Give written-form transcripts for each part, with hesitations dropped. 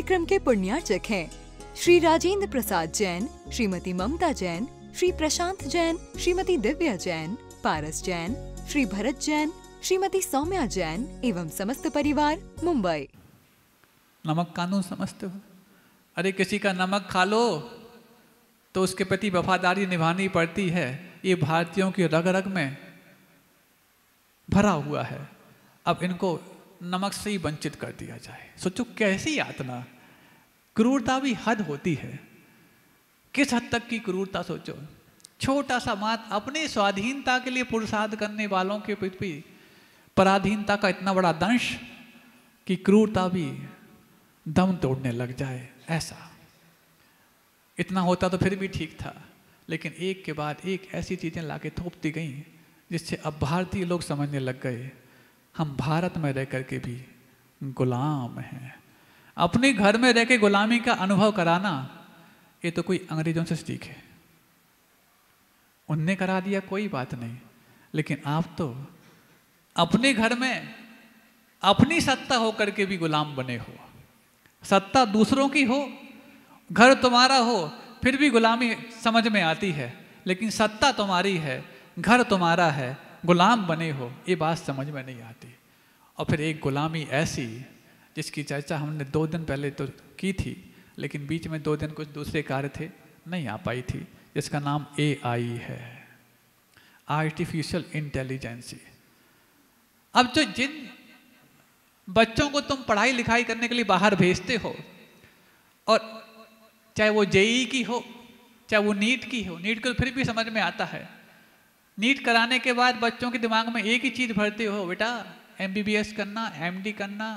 कार्यक्रम के पुण्यार्चक हैं श्री राजेंद्र प्रसाद जैन, श्रीमती ममता जैन, श्री प्रशांत जैन, श्रीमती दिव्या जैन, पारस जैन, श्री भरत जैन, श्रीमती सौम्या जैन एवं समस्त परिवार, मुंबई। नमक कानून समझते हो? अरे किसी का नमक खा लो तो उसके प्रति वफादारी निभानी पड़ती है। ये भारतीयों की रग रग में भरा हुआ है। अब इनको नमक से ही वंचित कर दिया जाए। सोचो कैसी यातना, क्रूरता भी हद होती है। किस हद तक की क्रूरता सोचो। छोटा सा बात, अपनी स्वाधीनता के लिए पुरुषार्थ करने वालों के प्रति पराधीनता का इतना बड़ा दंश कि क्रूरता भी दम तोड़ने लग जाए। ऐसा इतना होता तो फिर भी ठीक था, लेकिन एक के बाद एक ऐसी चीजें लाके थोपती गई जिससे अब भारतीय लोग समझने लग गए हम भारत में रह करके भी गुलाम हैं। अपने घर में रह के गुलामी का अनुभव कराना ये तो कोई अंग्रेजों से सीखे। उनने करा दिया कोई बात नहीं, लेकिन आप तो अपने घर में अपनी सत्ता होकर के भी गुलाम बने हो। सत्ता दूसरों की हो, घर तुम्हारा हो, फिर भी गुलामी समझ में आती है, लेकिन सत्ता तुम्हारी है, घर तुम्हारा है, गुलाम बने हो, ये बात समझ में नहीं आती। और फिर एक गुलामी ऐसी जिसकी चर्चा हमने 2 दिन पहले तो की थी, लेकिन बीच में 2 दिन कुछ दूसरे कार्य थे, नहीं आ पाई थी, जिसका नाम AI है, आर्टिफिशियल इंटेलिजेंसी। अब जो जिन बच्चों को तुम पढ़ाई लिखाई करने के लिए बाहर भेजते हो, और चाहे वो JEE की हो, चाहे वो नीट की हो, नीट को फिर भी समझ में आता है। नीट कराने के बाद बच्चों के दिमाग में एक ही चीज भरते हो, बेटा MBBS करना, MD करना,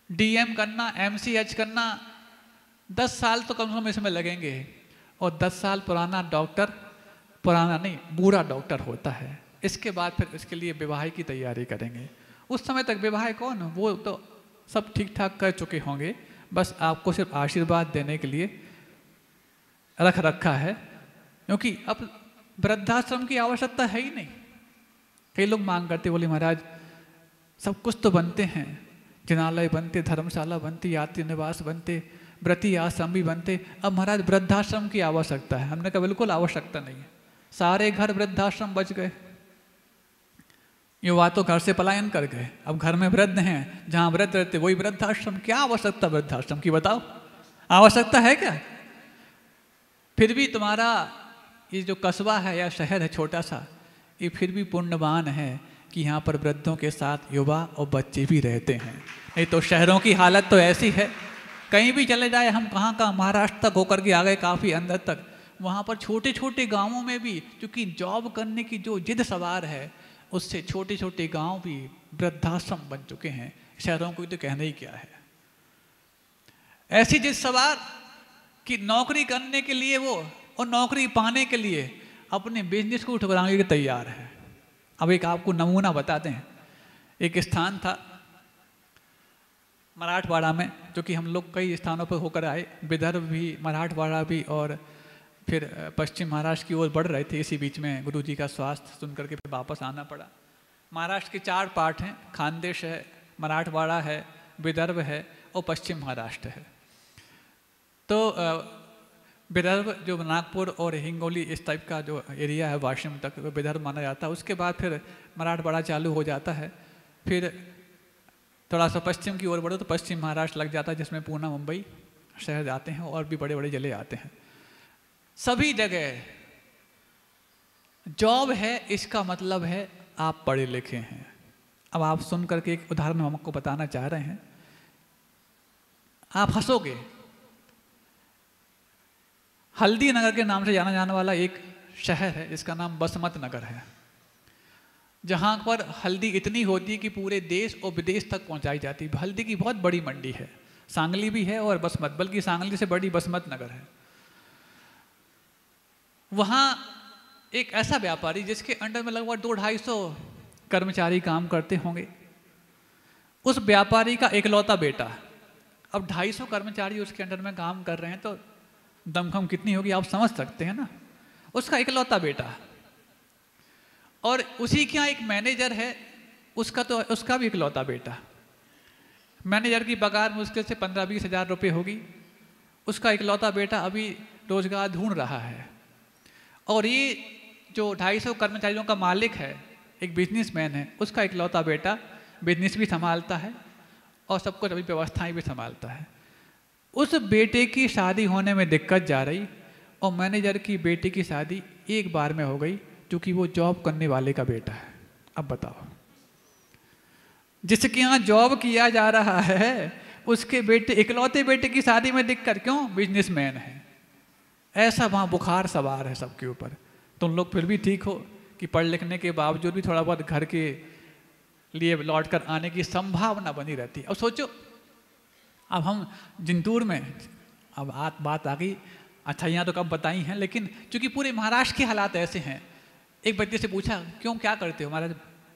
DM करना, MCH करना, 10 साल तो कम से कम इसमें लगेंगे। और 10 साल पुराना डॉक्टर, पुराना नहीं बूढ़ा डॉक्टर होता है। इसके बाद फिर इसके लिए विवाह की तैयारी करेंगे। उस समय तक विवाह कौन, वो तो सब ठीक ठाक कर चुके होंगे, बस आपको सिर्फ आशीर्वाद देने के लिए रख रखा है, क्योंकि अब वृद्धाश्रम की आवश्यकता है ही नहीं। कई लोग मांग करते, बोले महाराज सब कुछ तो बनते हैं, जिनालय बनते, धर्मशाला बनती, यात्री निवास बनते, व्रती आश्रम भी बनते, अब महाराज वृद्धाश्रम की आवश्यकता है। हमने कहा बिल्कुल आवश्यकता नहीं है, सारे घर वृद्धाश्रम बच गए। युवा तो घर से पलायन कर गए, अब घर में वृद्ध हैं, जहाँ वृद्ध रहते वही वृद्धाश्रम। क्या आवश्यकता वृद्धाश्रम की, बताओ आवश्यकता है क्या? फिर भी तुम्हारा ये जो कस्बा है या शहर है छोटा सा, ये फिर भी पुण्यवान है कि यहाँ पर वृद्धों के साथ युवा और बच्चे भी रहते हैं। नहीं तो शहरों की हालत तो ऐसी है, कहीं भी चले जाए, हम कहाँ कहाँ महाराष्ट्र तक होकर के आ गए, काफ़ी अंदर तक, वहाँ पर छोटे छोटे गाँवों में भी क्योंकि जॉब करने की जो जिद सवार है, उससे छोटे छोटे गांव भी वृद्धाश्रम बन चुके हैं। शहरों को तो कहना ही क्या है। ऐसी जिस सवार कि नौकरी करने के लिए वो और नौकरी पाने के लिए अपने बिजनेस को ठुकराने के तैयार है। अब एक आपको नमूना बताते हैं। एक स्थान था मराठवाड़ा में, जो कि हम लोग कई स्थानों पर होकर आए, विदर्भ भी, मराठवाड़ा भी, और फिर पश्चिम महाराष्ट्र की ओर बढ़ रहे थे। इसी बीच में गुरुजी का स्वास्थ्य सुन करके फिर वापस आना पड़ा। महाराष्ट्र के 4 पार्ट हैं, खानदेश है, मराठवाड़ा है, विदर्भ है और पश्चिम महाराष्ट्र है। तो विदर्भ जो नागपुर और हिंगोली इस टाइप का जो एरिया है, वाशिम तक, वो विदर्भ माना जाता है। उसके बाद फिर मराठवाड़ा चालू हो जाता है। फिर थोड़ा सा पश्चिम की ओर बढ़ो तो पश्चिम महाराष्ट्र लग जाता है, जिसमें पूना, मुंबई शहर आते हैं और भी बड़े बड़े जिले आते हैं। सभी जगह जॉब है, इसका मतलब है आप पढ़े लिखे हैं। अब आप सुन करके एक उदाहरण हम आपको बताना चाह रहे हैं, आप हंसोगे। हल्दी नगर के नाम से जाना जाने वाला एक शहर है जिसका नाम बसमत नगर है, जहाँ पर हल्दी इतनी होती है कि पूरे देश और विदेश तक पहुँचाई जाती है। हल्दी की बहुत बड़ी मंडी है, सांगली भी है और बसमत, बल्कि सांगली से बड़ी बसमत नगर है। वहाँ एक ऐसा व्यापारी जिसके अंडर में लगभग 200-250 कर्मचारी काम करते होंगे, उस व्यापारी का इकलौता बेटा। अब 250 कर्मचारी उसके अंडर में काम कर रहे हैं तो दमखम कितनी होगी आप समझ सकते हैं ना। उसका इकलौता बेटा, और उसी के यहाँ एक मैनेजर है, उसका भी इकलौता बेटा। मैनेजर की पगार मुश्किल से 15-20 हज़ार रुपये होगी। उसका इकलौता बेटा अभी रोजगार ढूंढ रहा है। और ये जो 250 कर्मचारियों का मालिक है, एक बिजनेसमैन है, उसका इकलौता बेटा बिजनेस भी संभालता है और सब कुछ अभी व्यवस्थाएं भी संभालता है। उस बेटे की शादी होने में दिक्कत जा रही और मैनेजर की बेटी की शादी एक बार में हो गई, क्योंकि वो जॉब करने वाले का बेटा है। अब बताओ, जिसके यहाँ जॉब किया जा रहा है उसके बेटे, इकलौते बेटे की शादी में दिक्कत क्यों? बिजनेसमैन है। ऐसा वहाँ बुखार सवार है सबके ऊपर। तुम लोग फिर भी ठीक हो कि पढ़ लिखने के बावजूद भी थोड़ा बहुत घर के लिए लौट कर आने की संभावना बनी रहती है। अब सोचो, अब हम जिंतूर में, अब बात आ गई, अच्छा यहाँ तो कब बताई हैं, लेकिन चूंकि पूरे महाराष्ट्र के हालात ऐसे हैं। एक बच्चे से पूछा, क्यों, क्या करते हो? हमारा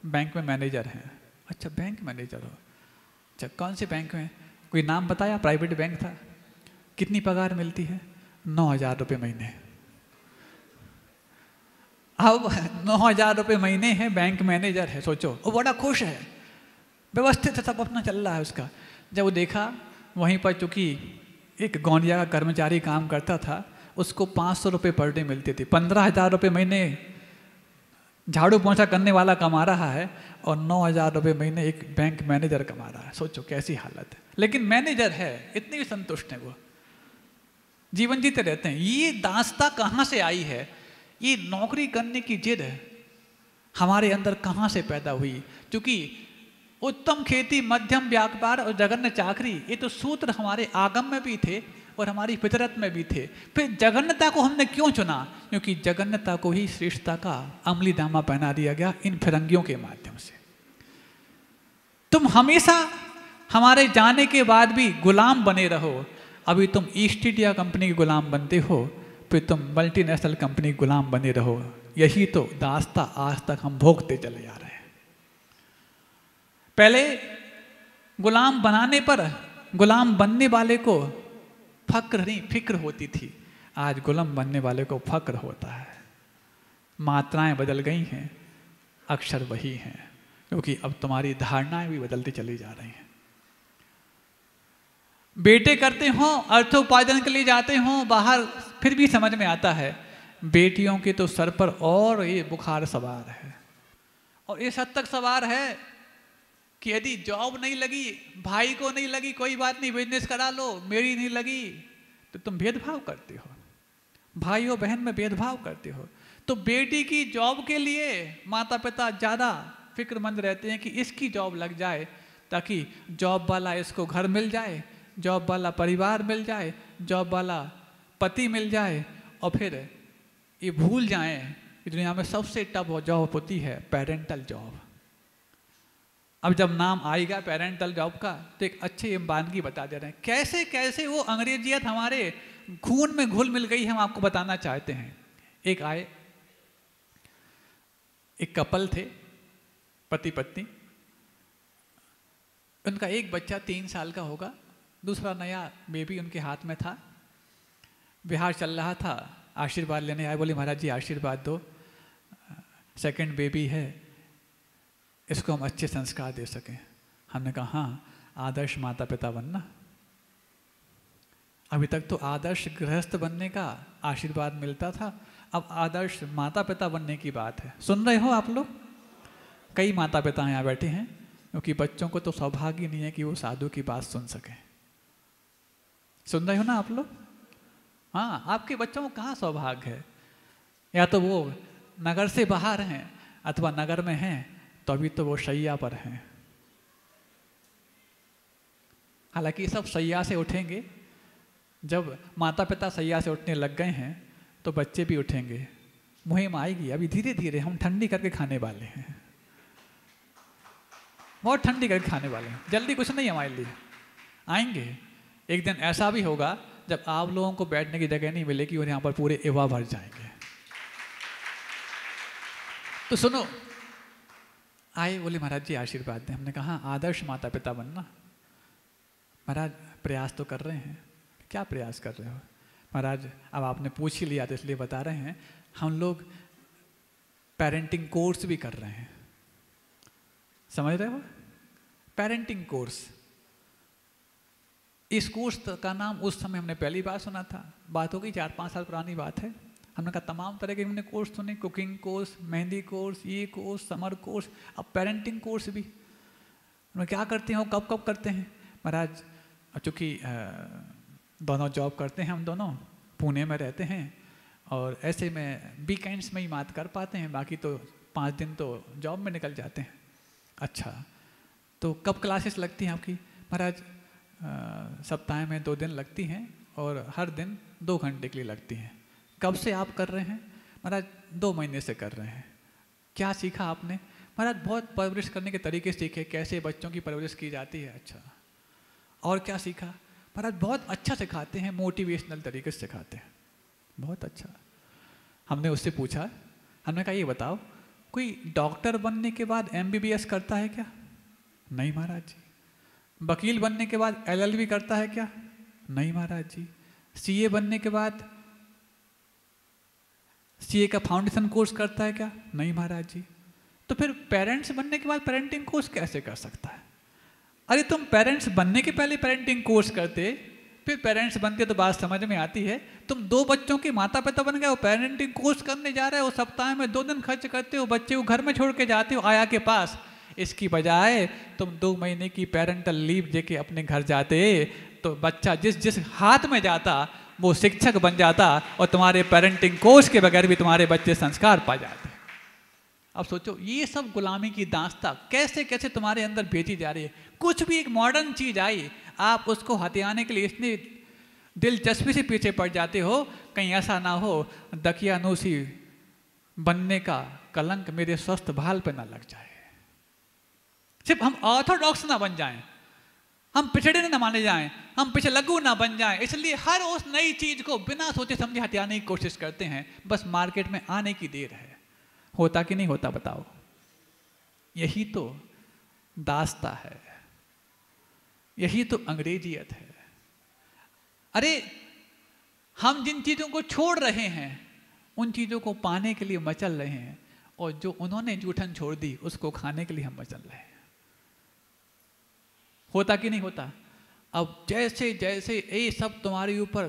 बैंक में मैनेजर हैं। अच्छा, बैंक मैनेजर हो, अच्छा कौन से बैंक में? कोई नाम बताया? प्राइवेट बैंक था। कितनी पगार मिलती है? 9,000 रुपये महीने। अब 9,000 रुपये महीने है, बैंक मैनेजर है। सोचो, वो बड़ा खुश है, व्यवस्थित सब अपना चल रहा है उसका। जब वो देखा वहीं पर चूंकि एक गौंडिया का कर्मचारी काम करता था, उसको 500 रुपये पर डे मिलते थे। 15,000 रुपये महीने झाड़ू पोंछा करने वाला कमा रहा है और 9,000 रुपये महीने एक बैंक मैनेजर कमा रहा है। सोचो कैसी हालत है। लेकिन मैनेजर है, इतने भी संतुष्ट हैं, वो जीवन जीते रहते हैं। ये दास्ता कहाँ से आई है? ये नौकरी करने की जिद हमारे अंदर कहाँ से पैदा हुई? क्योंकि उत्तम खेती, मध्यम व्यापार और जघन्य चाकरी, ये तो सूत्र हमारे आगम में भी थे और हमारी फितरत में भी थे। फिर जघन्यता को हमने क्यों चुना? क्योंकि जघन्यता को ही श्रेष्ठता का अमली दामा पहना दिया गया इन फिरंगियों के माध्यम से। तुम हमेशा हमारे जाने के बाद भी गुलाम बने रहो। अभी तुम ईस्ट इंडिया कंपनी के गुलाम बनते हो, फिर तुम मल्टीनेशनल कंपनी के गुलाम बने रहो। यही तो दास्ता आज तक हम भोगते चले जा रहे हैं। पहले गुलाम बनाने पर गुलाम बनने वाले को फक्र नहीं, फिक्र होती थी। आज गुलाम बनने वाले को फक्र होता है। मात्राएं बदल गई हैं, अक्षर वही हैं, क्योंकि अब तुम्हारी धारणाएं भी बदलती चली जा रही हैं। बेटे करते हो, अर्थोपार्जन के लिए जाते हो बाहर, फिर भी समझ में आता है बेटियों के तो सर पर और ये बुखार सवार है। और इस हद तक सवार है कि यदि जॉब नहीं लगी, भाई को नहीं लगी, कोई बात नहीं, बिजनेस करा लो, मेरी नहीं लगी, तो तुम भेदभाव करते हो, भाई और बहन में भेदभाव करते हो। तो बेटी की जॉब के लिए माता पिता ज़्यादा फिक्रमंद रहते हैं कि इसकी जॉब लग जाए, ताकि जॉब वाला इसको घर मिल जाए, जॉब वाला परिवार मिल जाए, जॉब वाला पति मिल जाए, और फिर ये भूल जाएं कि दुनिया में सबसे टफ जॉब होती है पेरेंटल जॉब। अब जब नाम आएगा पेरेंटल जॉब का, तो एक अच्छे अंबानी बता दे रहे हैं कैसे कैसे वो अंग्रेजियत हमारे खून में घुल मिल गई, हम आपको बताना चाहते हैं। एक आए, एक कपल थे, पति पत्नी, उनका एक बच्चा 3 साल का होगा, दूसरा नया बेबी उनके हाथ में था। बिहार चल रहा था, आशीर्वाद लेने आए, बोले महाराज जी आशीर्वाद दो, सेकंड बेबी है, इसको हम अच्छे संस्कार दे सकें। हमने कहा हाँ, आदर्श माता पिता बनना। अभी तक तो आदर्श गृहस्थ बनने का आशीर्वाद मिलता था, अब आदर्श माता पिता बनने की बात है। सुन रहे हो आप लोग? कई माता पिता यहाँ बैठे हैं, क्योंकि बच्चों को तो सौभाग्य नहीं है कि वो साधु की बात सुन सकें। सुन रहे हो ना आप लोग? हाँ, आपके बच्चों को कहाँ सौभाग्य है? या तो वो नगर से बाहर हैं, अथवा नगर में हैं तो अभी तो वो शैया पर हैं। हालांकि सब शैया से उठेंगे। जब माता पिता शैया से उठने लग गए हैं तो बच्चे भी उठेंगे। मुहिम आएगी, अभी धीरे धीरे हम ठंडी करके खाने वाले हैं, बहुत ठंडी करके खाने वाले हैं। जल्दी कुछ नहीं हमारे लिए, आएंगे। एक दिन ऐसा भी होगा जब आप लोगों को बैठने की जगह नहीं मिलेगी और यहाँ पर पूरे एवा भर जाएंगे। तो सुनो, आए, बोले महाराज जी आशीर्वाद दें। हमने कहा आदर्श माता पिता बनना। महाराज प्रयास तो कर रहे हैं। क्या प्रयास कर रहे हो? महाराज अब आपने पूछ ही लिया तो इसलिए बता रहे हैं, हम लोग पेरेंटिंग कोर्स भी कर रहे हैं। समझ रहे हो? पेरेंटिंग कोर्स इस कोर्स का नाम उस समय हमने पहली बार सुना था, बात हो गई 4-5 साल पुरानी बात है। हमने कहा तमाम तरह के हमने कोर्स सुने, कुकिंग कोर्स, मेहंदी कोर्स, ये कोर्स, समर कोर्स, अब पेरेंटिंग कोर्स भी। उन्हें क्या करते हैं, वो कब कब करते हैं महाराज? चूँकि दोनों जॉब करते हैं, हम दोनों पुणे में रहते हैं और ऐसे में वीकेंड्स में ही बात कर पाते हैं, बाकी तो 5 दिन तो जॉब में निकल जाते हैं। अच्छा, तो कब क्लासेस लगती हैं आपकी? महाराज सप्ताह में 2 दिन लगती हैं और हर दिन 2 घंटे के लिए लगती हैं। कब से आप कर रहे हैं? महाराज 2 महीने से कर रहे हैं। क्या सीखा आपने? महाराज बहुत परवरिश करने के तरीके सीखे, कैसे बच्चों की परवरिश की जाती है। अच्छा, और क्या सीखा? महाराज बहुत अच्छा सिखाते हैं, मोटिवेशनल तरीके से सिखाते हैं, बहुत अच्छा। हमने उससे पूछा, हमने कहा ये बताओ कोई डॉक्टर बनने के बाद MBBS करता है क्या? नहीं महाराज जी। वकील बनने के बाद LLB करता है क्या? नहीं महाराज जी। CA बनने के बाद CA का फाउंडेशन कोर्स करता है क्या? नहीं महाराज जी। तो फिर पेरेंट्स बनने के बाद पेरेंटिंग कोर्स कैसे कर सकता है? अरे तुम पेरेंट्स बनने के पहले पेरेंटिंग कोर्स करते, फिर पेरेंट्स बनते तो बात समझ में आती है। तुम 2 बच्चों के माता पिता बन गए हो, पेरेंटिंग कोर्स करने जा रहे हो, सप्ताह में 2 दिन खर्च करते हो, बच्चे को घर में छोड़ के जाते हो आया के पास। इसकी बजाय तुम 2 महीने की पेरेंटल लीव देके अपने घर जाते तो बच्चा जिस हाथ में जाता वो शिक्षक बन जाता और तुम्हारे पेरेंटिंग कोर्स के बगैर भी तुम्हारे बच्चे संस्कार पा जाते। अब सोचो ये सब गुलामी की दास्तां कैसे कैसे तुम्हारे अंदर भेजी जा रही है। कुछ भी एक मॉडर्न चीज आई, आप उसको हथियाने के लिए इतनी दिलचस्पी से पीछे पड़ जाते हो, कहीं ऐसा ना हो दकियानूसी बनने का कलंक मेरे स्वस्थ भाल पे ना लग जाए। सिर्फ हम ऑर्थोडॉक्स ना बन जाएं, हम पिछड़े ना माने जाएं, हम पीछे लगू ना बन जाएं, इसलिए हर उस नई चीज को बिना सोचे समझे हथियाने की कोशिश करते हैं। बस मार्केट में आने की देर है। होता कि नहीं होता बताओ? यही तो दास्ता है, यही तो अंग्रेजियत है। अरे हम जिन चीजों को छोड़ रहे हैं उन चीजों को पाने के लिए मचल रहे हैं, और जो उन्होंने जूठन छोड़ दी उसको खाने के लिए हम मचल रहे हैं। होता कि नहीं होता? अब जैसे जैसे ये सब तुम्हारे ऊपर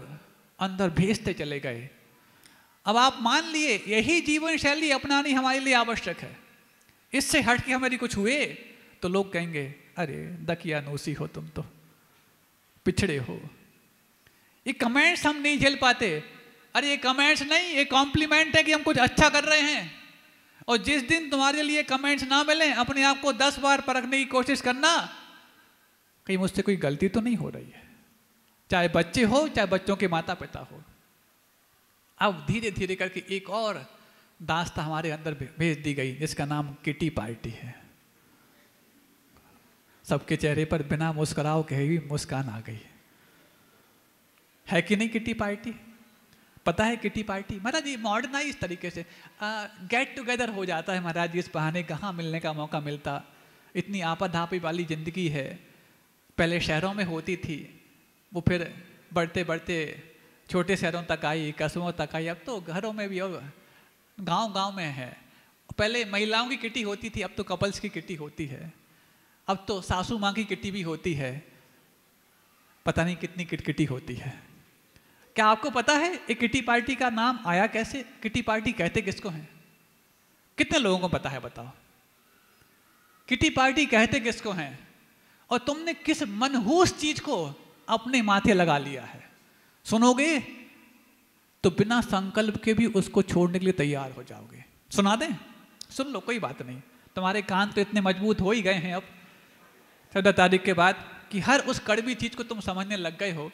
अंदर भेजते चले गए, अब आप मान लिए यही जीवन शैली अपनानी हमारे लिए आवश्यक है। इससे हट के हमारी कुछ हुए तो लोग कहेंगे अरे दकियानूसी हो, तुम तो पिछड़े हो। ये कमेंट्स हम नहीं झेल पाते। अरे ये कमेंट्स नहीं, ये कॉम्प्लीमेंट है कि हम कुछ अच्छा कर रहे हैं। और जिस दिन तुम्हारे लिए कमेंट्स ना मिले, अपने आप को 10 बार परखने की कोशिश करना, कहीं मुझसे कोई गलती तो नहीं हो रही है। चाहे बच्चे हो, चाहे बच्चों के माता पिता हो। अब धीरे धीरे करके एक और दास्तां हमारे अंदर भेज दी गई, जिसका नाम किटी पार्टी है। सबके चेहरे पर बिना मुस्कुराओ के ही मुस्कान आ गई है कि नहीं? किटी पार्टी पता है? किटी पार्टी महाराज ये मॉडर्नाइज तरीके से गेट टुगेदर हो जाता है महाराज। इस बहाने कहाँ मिलने का मौका मिलता। इतनी आपाधापी वाली जिंदगी है, पहले शहरों में होती थी, वो फिर बढ़ते बढ़ते छोटे शहरों तक आई, कस्बों तक आई, अब तो घरों में भी, अब गांव गांव में है। पहले महिलाओं की किटी होती थी, अब तो कपल्स की किटी होती है। अब तो सासू माँ की किटी भी होती है, पता नहीं कितनी किटी होती है। क्या आपको पता है ये किटी पार्टी का नाम आया कैसे? किटी पार्टी कहते किसको हैं? कितने लोगों को पता है बताओ? किटी पार्टी कहते किसको हैं? और तुमने किस मनहूस चीज को अपने माथे लगा लिया है? सुनोगे तो बिना संकल्प के भी उसको छोड़ने के लिए तैयार हो जाओगे। सुना दें? सुन लो, कोई बात नहीं। तुम्हारे कान तो इतने मजबूत हो ही गए हैं अब 14 तारीख के बाद कि हर उस कड़वी चीज को तुम समझने लग गए हो।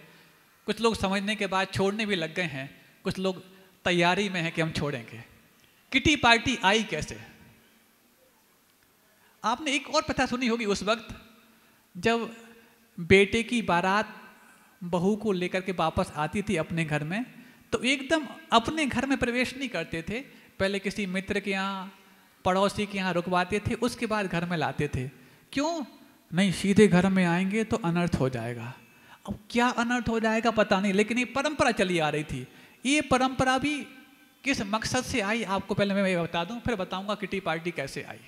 कुछ लोग समझने के बाद छोड़ने भी लग गए हैं, कुछ लोग तैयारी में हैं कि हम छोड़ेंगे। किटी पार्टी आई कैसे? आपने एक और प्रथा सुनी होगी, उस वक्त जब बेटे की बारात बहू को लेकर के वापस आती थी अपने घर में, तो एकदम अपने घर में प्रवेश नहीं करते थे, पहले किसी मित्र के यहाँ, पड़ोसी के यहाँ रुकवाते थे, उसके बाद घर में लाते थे। क्यों? नहीं, सीधे घर में आएंगे तो अनर्थ हो जाएगा। अब क्या अनर्थ हो जाएगा पता नहीं, लेकिन ये परंपरा चली आ रही थी। ये परंपरा भी किस मकसद से आई आपको पहले मैं बता दूं, फिर बताऊंगा किटी पार्टी कैसे आई।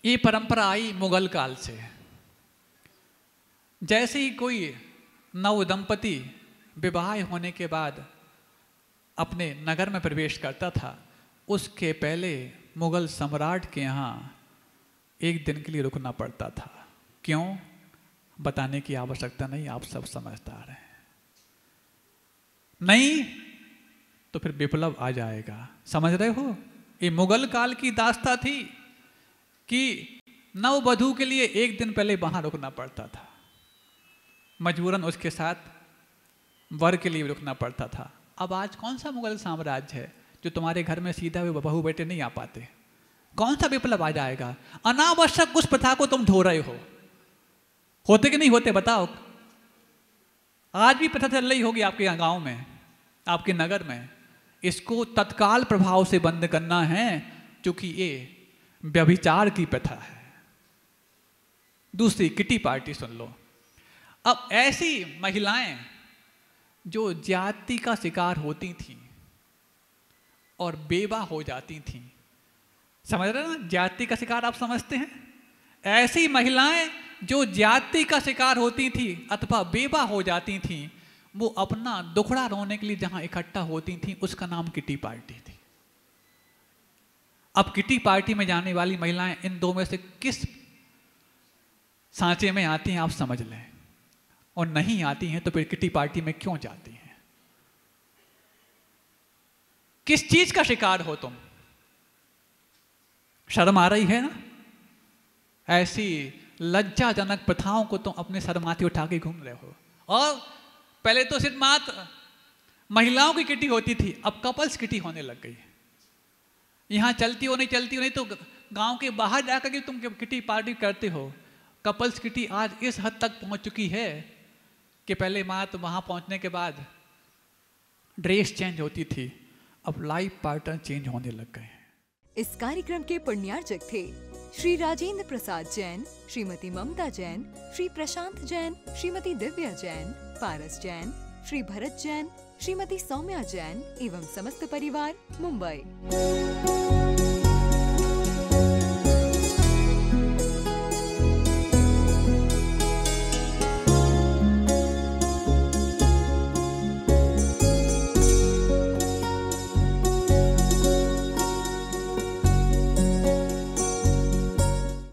ये परंपरा आई मुगल काल से, जैसे ही कोई नव दंपति विवाह होने के बाद अपने नगर में प्रवेश करता था, उसके पहले मुगल सम्राट के यहाँ एक दिन के लिए रुकना पड़ता था। क्यों? बताने की आवश्यकता नहीं, आप सब समझदार हैं। नहीं तो फिर विप्लव आ जाएगा। समझ रहे हो? ये मुगल काल की दास्ता थी कि नववधू के लिए एक दिन पहले वहां रुकना पड़ता था, मजबूरन उसके साथ वर के लिए रुकना पड़ता था। अब आज कौन सा मुगल साम्राज्य है जो तुम्हारे घर में सीधा हुए बहू बेटे नहीं आ पाते? कौन सा विप्लव आ जाएगा? अनावश्यक उस प्रथा को तुम ढो रहे हो। होते कि नहीं होते बताओ? आज भी प्रथा चल रही होगी आपके यहाँ गांव में, आपके नगर में। इसको तत्काल प्रभाव से बंद करना है, क्योंकि ये व्यभिचार की प्रथा है। दूसरी, किटी पार्टी सुन लो। अब ऐसी महिलाएं जो जाति का शिकार होती थीं और बेवा हो जाती थीं, समझ रहे ना? जाति का शिकार आप समझते हैं? ऐसी महिलाएं जो जाति का शिकार होती थी अथवा बेवा हो जाती थीं, वो अपना दुखड़ा रोने के लिए जहां इकट्ठा होती थीं, उसका नाम किटी पार्टी थी। अब किटी पार्टी में जाने वाली महिलाएं इन दो में से किस सांचे में आती हैं आप समझ लें, और नहीं आती हैं तो फिर किटी पार्टी में क्यों जाती हैं? किस चीज का शिकार हो तुम? शर्म आ रही है ना? ऐसी लज्जाजनक प्रथाओं को तुम अपने सर माथे उठा के घूम रहे हो। और पहले तो सिर्फ मात्र महिलाओं की किटी होती थी, अब कपल्स किटी होने लग गई। यहां चलती हो नहीं तो गांव के बाहर जाकर के तुम किटी पार्टी करते हो। कपल्स किटी आज इस हद तक पहुंच चुकी है कि पहले मात्र वहां पहुंचने के बाद ड्रेस चेंज होती थी, अब लाइफ पार्टनर चेंज होने लग गए। इस कार्यक्रम के पुण्यार्चक थे श्री राजेंद्र प्रसाद जैन, श्रीमती ममता जैन, श्री प्रशांत जैन, श्रीमती दिव्या जैन, पारस जैन, श्री भरत जैन, श्रीमती सौम्या जैन एवं समस्त परिवार, मुंबई।